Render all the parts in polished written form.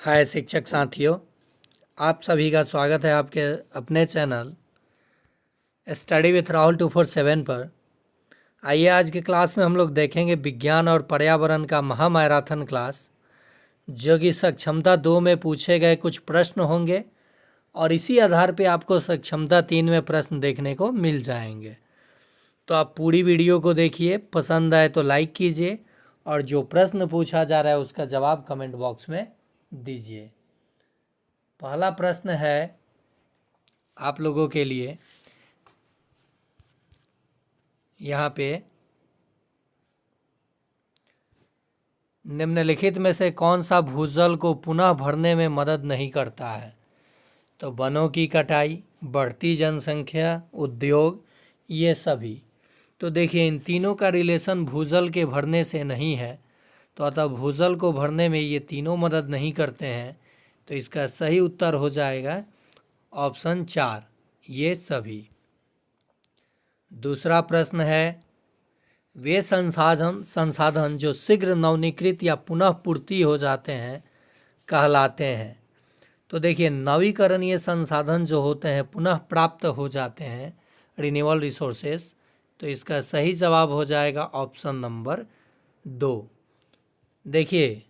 हाय शिक्षक साथियों, आप सभी का स्वागत है आपके अपने चैनल स्टडी विथ राहुल 247 पर। आइए आज की क्लास में हम लोग देखेंगे विज्ञान और पर्यावरण का महामैराथन क्लास, जो कि सक्षमता 2 में पूछे गए कुछ प्रश्न होंगे और इसी आधार पे आपको सक्षमता 3 में प्रश्न देखने को मिल जाएंगे। तो आप पूरी वीडियो को देखिए, पसंद आए तो लाइक कीजिए और जो प्रश्न पूछा जा रहा है उसका जवाब कमेंट बॉक्स में दीजिए। पहला प्रश्न है आप लोगों के लिए, यहाँ पे निम्नलिखित में से कौन सा भूजल को पुनः भरने में मदद नहीं करता है? तो वनों की कटाई, बढ़ती जनसंख्या, उद्योग, ये सभी। तो देखिए इन तीनों का रिलेशन भूजल के भरने से नहीं है, तो अतः भूजल को भरने में ये तीनों मदद नहीं करते हैं। तो इसका सही उत्तर हो जाएगा ऑप्शन 4, ये सभी। दूसरा प्रश्न है, वे संसाधन जो शीघ्र नवीनीकृत या पुनः पूर्ति हो जाते हैं कहलाते हैं। तो देखिए नवीकरणीय संसाधन जो होते हैं पुनः प्राप्त हो जाते हैं, रिन्यूएबल रिसोर्सेस। तो इसका सही जवाब हो जाएगा ऑप्शन नंबर 2। देखिए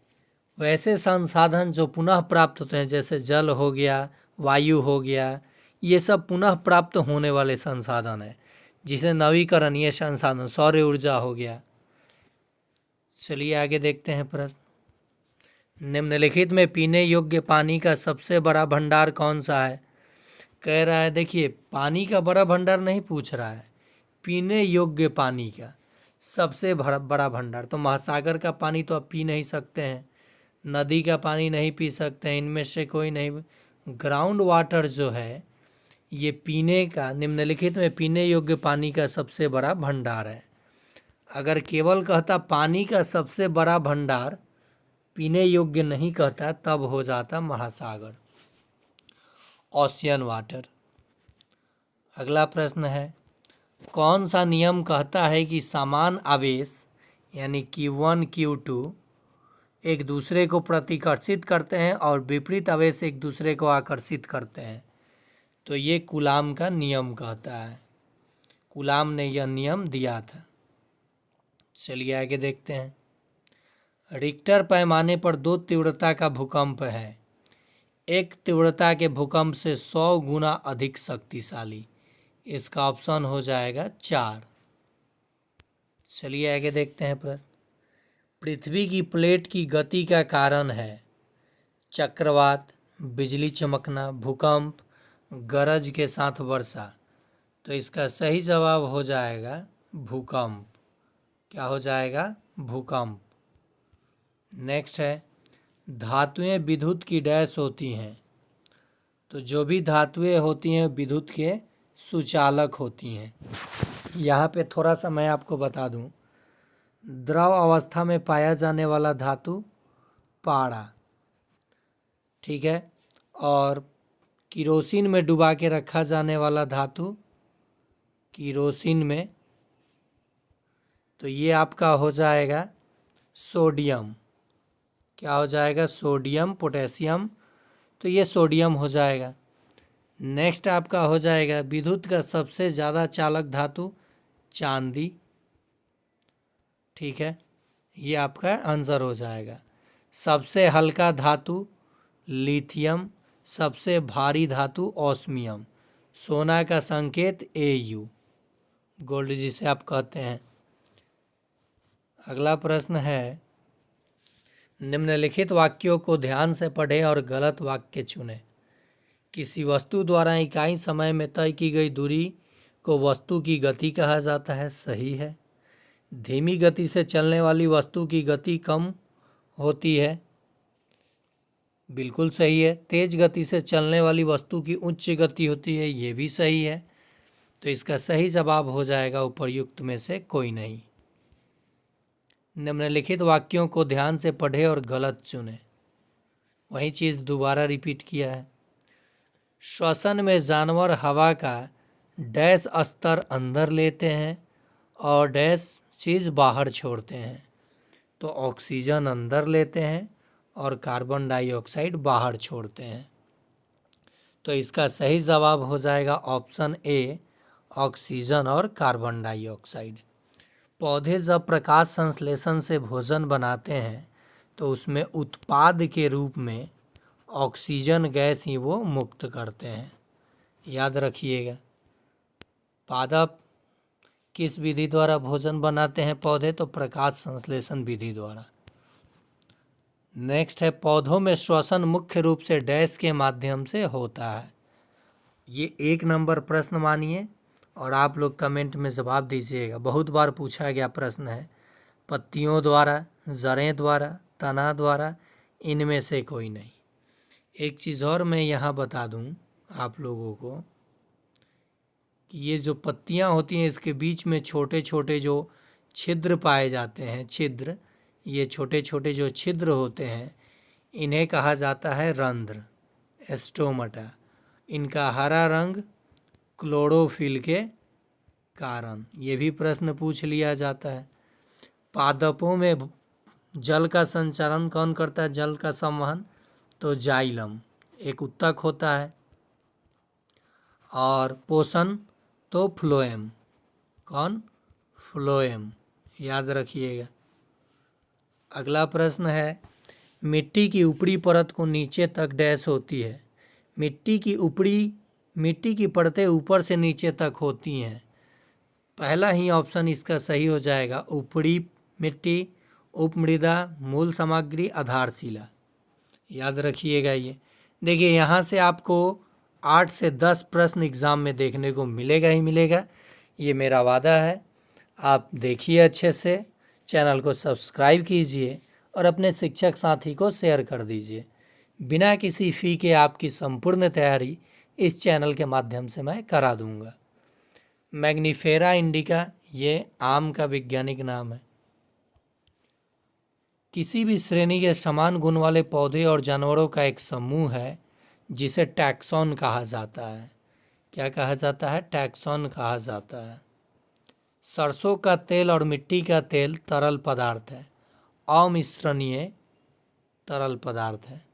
वैसे संसाधन जो पुनः प्राप्त होते हैं जैसे जल हो गया, वायु हो गया, ये सब पुनः प्राप्त होने वाले संसाधन है, जिसे नवीकरणीय संसाधन, सौर ऊर्जा हो गया। चलिए आगे देखते हैं प्रश्न। निम्नलिखित में पीने योग्य पानी का सबसे बड़ा भंडार कौन सा है? कह रहा है, देखिए पानी का बड़ा भंडार नहीं पूछ रहा है, पीने योग्य पानी का सबसे बड़ा भंडार। तो महासागर का पानी तो आप पी नहीं सकते हैं, नदी का पानी नहीं पी सकते हैं, इनमें से कोई नहीं। ग्राउंड वाटर जो है ये पीने का, निम्नलिखित में पीने योग्य पानी का सबसे बड़ा भंडार है। अगर केवल कहता पानी का सबसे बड़ा भंडार, पीने योग्य नहीं कहता, तब हो जाता महासागर, ओशियन वाटर। अगला प्रश्न है, कौन सा नियम कहता है कि समान आवेश यानी Q1 Q2 एक दूसरे को प्रतिकर्षित करते हैं और विपरीत आवेश एक दूसरे को आकर्षित करते हैं? तो ये कूलाम का नियम कहता है, कूलाम ने यह नियम दिया था। चलिए आगे देखते हैं। रिक्टर पैमाने पर 2 तीव्रता का भूकंप है, एक तीव्रता के भूकंप से 100 गुना अधिक शक्तिशाली। इसका ऑप्शन हो जाएगा 4। चलिए आगे देखते हैं प्रश्न। पृथ्वी की प्लेट की गति का कारण है चक्रवात, बिजली चमकना, भूकंप, गरज के साथ वर्षा। तो इसका सही जवाब हो जाएगा भूकंप। क्या हो जाएगा? भूकंप। नेक्स्ट है, धातुएं विद्युत की डैश होती हैं। तो जो भी धातुएं होती हैं विद्युत के सुचालक होती हैं। यहाँ पे थोड़ा सा मैं आपको बता दूं, द्रव अवस्था में पाया जाने वाला धातु पारा, ठीक है, और किरोसिन में डुबा के रखा जाने वाला धातु किरोसिन में, तो ये आपका हो जाएगा सोडियम। क्या हो जाएगा? सोडियम, पोटेशियम, तो ये सोडियम हो जाएगा। नेक्स्ट आपका हो जाएगा विद्युत का सबसे ज़्यादा चालक धातु चांदी, ठीक है, ये आपका आंसर हो जाएगा। सबसे हल्का धातु लिथियम, सबसे भारी धातु ऑस्मियम, सोना का संकेत Au, गोल्ड जिसे आप कहते हैं। अगला प्रश्न है, निम्नलिखित वाक्यों को ध्यान से पढ़ें और गलत वाक्य चुनें। किसी वस्तु द्वारा इकाई समय में तय की गई दूरी को वस्तु की गति कहा जाता है, सही है। धीमी गति से चलने वाली वस्तु की गति कम होती है, बिल्कुल सही है। तेज गति से चलने वाली वस्तु की उच्च गति होती है, ये भी सही है। तो इसका सही जवाब हो जाएगा उपर्युक्त में से कोई नहीं। निम्नलिखित वाक्यों को ध्यान से पढ़ें और गलत चुनें। वही चीज़ दोबारा रिपीट किया है। श्वसन में जानवर हवा का डैश स्तर अंदर लेते हैं और डैश चीज़ बाहर छोड़ते हैं। तो ऑक्सीजन अंदर लेते हैं और कार्बन डाइऑक्साइड बाहर छोड़ते हैं। तो इसका सही जवाब हो जाएगा ऑप्शन ए, ऑक्सीजन और कार्बन डाइऑक्साइड। पौधे जब प्रकाश संश्लेषण से भोजन बनाते हैं तो उसमें उत्पाद के रूप में ऑक्सीजन गैस ही वो मुक्त करते हैं, याद रखिएगा। पादप किस विधि द्वारा भोजन बनाते हैं पौधे? तो प्रकाश संश्लेषण विधि द्वारा। नेक्स्ट है, पौधों में श्वसन मुख्य रूप से डैश के माध्यम से होता है। ये 1 नंबर प्रश्न मानिए और आप लोग कमेंट में जवाब दीजिएगा। बहुत बार पूछा गया प्रश्न है। पत्तियों द्वारा, जड़ें द्वारा, तना द्वारा, इनमें से कोई नहीं। एक चीज़ और मैं यहाँ बता दूँ आप लोगों को कि ये जो पत्तियाँ होती हैं इसके बीच में छोटे छोटे जो छिद्र पाए जाते हैं, छिद्र, ये छोटे छोटे जो छिद्र होते हैं इन्हें कहा जाता है रंध्र, स्टोमाटा। इनका हरा रंग क्लोरोफिल के कारण। ये भी प्रश्न पूछ लिया जाता है। पादपों में जल का संचालन कौन करता है, जल का संवहन? तो जाइलम, एक उत्तक होता है। और पोषण तो फ्लोएम, कौन? फ्लोएम, याद रखिएगा। अगला प्रश्न है, मिट्टी की ऊपरी परत को नीचे तक डैश होती है। मिट्टी की परतें ऊपर से नीचे तक होती हैं। पहला ही ऑप्शन इसका सही हो जाएगा, ऊपरी मिट्टी, उपमृदा, मूल सामग्री, आधारशिला, याद रखिएगा। ये देखिए यहाँ से आपको 8 से 10 प्रश्न एग्ज़ाम में देखने को मिलेगा ही मिलेगा, ये मेरा वादा है। आप देखिए अच्छे से, चैनल को सब्सक्राइब कीजिए और अपने शिक्षक साथी को शेयर कर दीजिए। बिना किसी फ़ी के आपकी संपूर्ण तैयारी इस चैनल के माध्यम से मैं करा दूंगा। मैग्नीफेरा इंडिका, ये आम का वैज्ञानिक नाम है। किसी भी श्रेणी के समान गुण वाले पौधे और जानवरों का एक समूह है जिसे टैक्सॉन कहा जाता है। क्या कहा जाता है? टैक्सॉन कहा जाता है। सरसों का तेल और मिट्टी का तेल तरल पदार्थ है, अमिश्रणीय तरल पदार्थ है,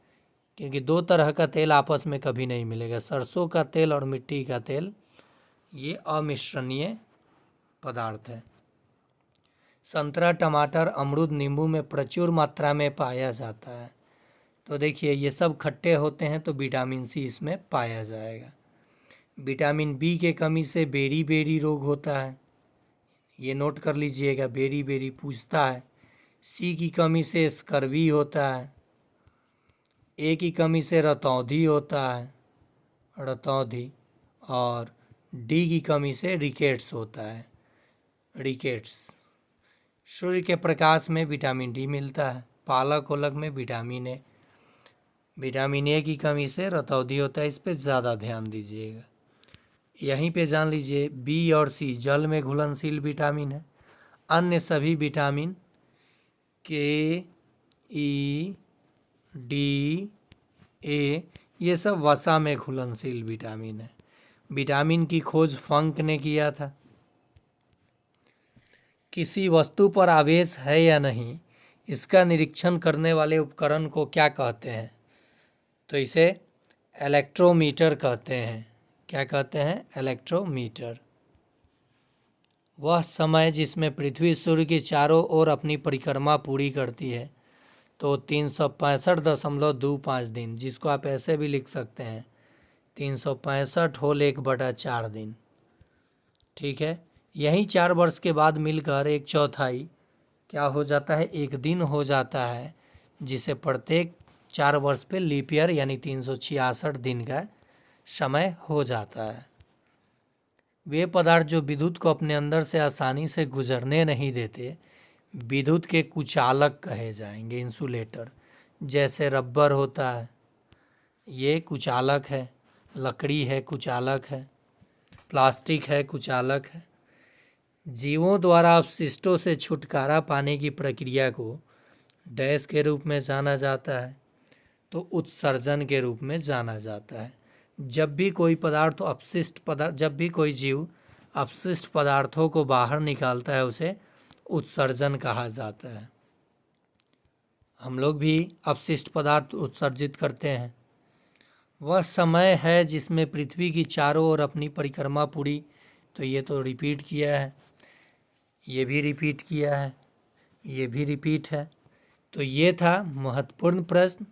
क्योंकि 2 तरह का तेल आपस में कभी नहीं मिलेगा। सरसों का तेल और मिट्टी का तेल ये अमिश्रणीय पदार्थ है। संतरा, टमाटर, अमरूद, नींबू में प्रचुर मात्रा में पाया जाता है। तो देखिए ये सब खट्टे होते हैं तो विटामिन सी इसमें पाया जाएगा। विटामिन बी के कमी से बेरी बेरी रोग होता है, ये नोट कर लीजिएगा, बेरी बेरी पूछता है। सी की कमी से स्कर्वी होता है। ए की कमी से रतौंधी होता है, रतौंधी। और डी की कमी से रिकेट्स होता है, रिकेट्स। सूर्य के प्रकाश में विटामिन डी मिलता है। पालक ओलक में विटामिन ए, विटामिन ए की कमी से रतौंधी होता है। इस पर ज़्यादा ध्यान दीजिएगा। यहीं पे जान लीजिए बी और सी जल में घुलनशील विटामिन है। अन्य सभी विटामिन के, ई, डी, ए, ये सब वसा में घुलनशील विटामिन है। विटामिन की खोज फंक ने किया था। किसी वस्तु पर आवेश है या नहीं, इसका निरीक्षण करने वाले उपकरण को क्या कहते हैं? तो इसे इलेक्ट्रोमीटर कहते हैं। क्या कहते हैं? इलेक्ट्रोमीटर। वह समय जिसमें पृथ्वी सूर्य के चारों ओर अपनी परिक्रमा पूरी करती है, तो 365.25 दिन, जिसको आप ऐसे भी लिख सकते हैं 365 होल 1/4 दिन। ठीक है, यही 4 वर्ष के बाद मिलकर 1/4 क्या हो जाता है? एक दिन हो जाता है, जिसे प्रत्येक 4 वर्ष पे लीप ईयर यानी 366 दिन का समय हो जाता है। वे पदार्थ जो विद्युत को अपने अंदर से आसानी से गुजरने नहीं देते, विद्युत के कुचालक कहे जाएंगे, इंसुलेटर। जैसे रबर होता है, ये कुचालक है। लकड़ी है, कुचालक है। प्लास्टिक है, कुचालक है। जीवों द्वारा अपशिष्टों से छुटकारा पाने की प्रक्रिया को डैश के रूप में जाना जाता है, तो उत्सर्जन के रूप में जाना जाता है। जब भी कोई जब भी कोई जीव अपशिष्ट पदार्थों को बाहर निकालता है, उसे उत्सर्जन कहा जाता है। हम लोग भी अपशिष्ट पदार्थ उत्सर्जित करते हैं। वह समय है जिसमें पृथ्वी की चारों ओर अपनी परिक्रमा पूरी, तो ये तो रिपीट किया है, ये भी रिपीट किया है, ये भी रिपीट है। तो ये था महत्वपूर्ण प्रश्न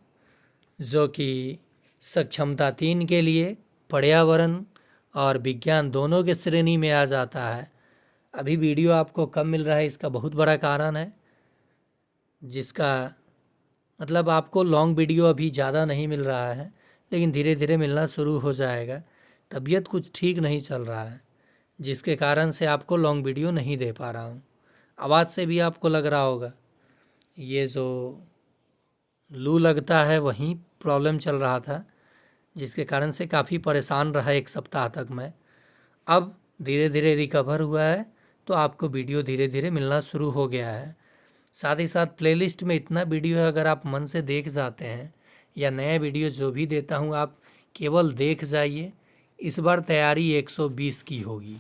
जो कि सक्षमता 3 के लिए पर्यावरण और विज्ञान दोनों के श्रेणी में आ जाता है। अभी वीडियो आपको कम मिल रहा है, इसका बहुत बड़ा कारण है, जिसका मतलब आपको लॉन्ग वीडियो अभी ज़्यादा नहीं मिल रहा है, लेकिन धीरे धीरे मिलना शुरू हो जाएगा। तबीयत कुछ ठीक नहीं चल रहा है, जिसके कारण से आपको लॉन्ग वीडियो नहीं दे पा रहा हूँ। आवाज़ से भी आपको लग रहा होगा, ये जो लू लगता है वहीं प्रॉब्लम चल रहा था, जिसके कारण से काफ़ी परेशान रहा 1 सप्ताह तक मैं। अब धीरे धीरे रिकवर हुआ है, तो आपको वीडियो धीरे धीरे मिलना शुरू हो गया है। साथ ही साथ प्लेलिस्ट में इतना वीडियो है, अगर आप मन से देख जाते हैं या नया वीडियो जो भी देता हूँ आप केवल देख जाइए। इस बार तैयारी 120 की होगी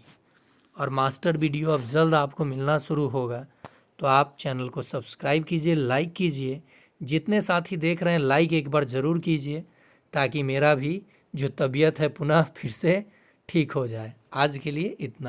और मास्टर वीडियो अब जल्द आपको मिलना शुरू होगा। तो आप चैनल को सब्सक्राइब कीजिए, लाइक कीजिए। जितने साथी देख रहे हैं लाइक एक बार ज़रूर कीजिए, ताकि मेरा भी जो तबीयत है पुनः फिर से ठीक हो जाए। आज के लिए इतना है।